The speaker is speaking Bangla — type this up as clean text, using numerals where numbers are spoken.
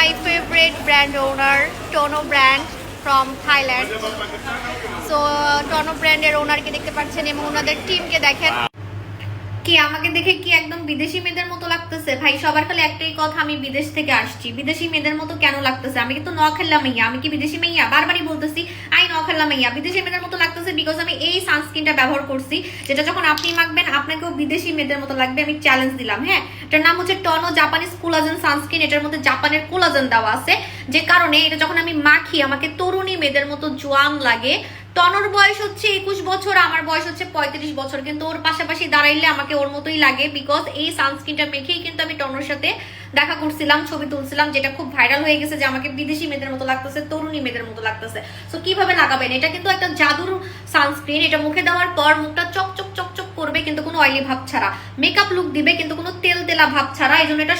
my favorite brand owner, Tono brand from Thailand. So Tono brand এর ওনারকে দেখতে পাচ্ছেন এবং ওনাদের টিমকে দেখেন। কি আমাকে দেখে কি একদম বিদেশি মেয়েদের মতো লাগতেছে? ভাই সবার খালি একটাই কথা, আমি বিদেশ থেকে আসছি, বিদেশি মেয়েদের মতো কেন লাগতেছে? আমি কিন্তু নখাল্লা মাইয়া, আমি কি বিদেশি মাইয়া? বারবারই বলতেছি আই নখাল্লা মাইয়া, বিদেশি মেয়েদের মতো লাগতেছে বিকজ আমি এই সানস্ক্রিনটা ব্যবহার করছি, যেটা যখন আপনি মাখবেন আপনাকেও বিদেশি মেয়েদের মতো লাগবে। আমি চ্যালেঞ্জ দিলাম। হ্যাঁ, এটার নাম হচ্ছে টনো জাপানিজ কোলাজেন সানস্ক্রিন। এটার মধ্যে জাপানের কোলাজেন দেওয়া আছে, যে কারণে এটা যখন আমি মাখি আমাকে তরুণী মেয়েদের মতো জোয়ান লাগে। টনর বয়স হচ্ছে 21 বছর, আমার বয়স হচ্ছে 35 বছর, কিন্তু ওর পাশাপাশি দাঁড়াইলে আমাকে ওর মতোই লাগে বিকজ এই সানস্ক্রিনটা মেখেই কিন্তু আমি টনর সাথে দেখা করছিলাম, ছবি তুলছিলাম, যেটা খুব ভাইরাল হয়ে গেছে যে আমাকে বিদেশি মেয়েদের মতো লাগতেছে, তরুণী মেয়েদের মতো লাগতেছে। সো কিভাবে লাগাবেন? এটা কিন্তু একটা জাদুর সানস্ক্রিন। এটা মুখে দেওয়ার পর মুখটা চকচক চকচক করবে কিন্তু কোনো অয়েলি ভাব ছাড়া, মেকআপ লুক দিবে কিন্তু কোনো তেল তেলা ভাব ছাড়া। এই জন্য এটা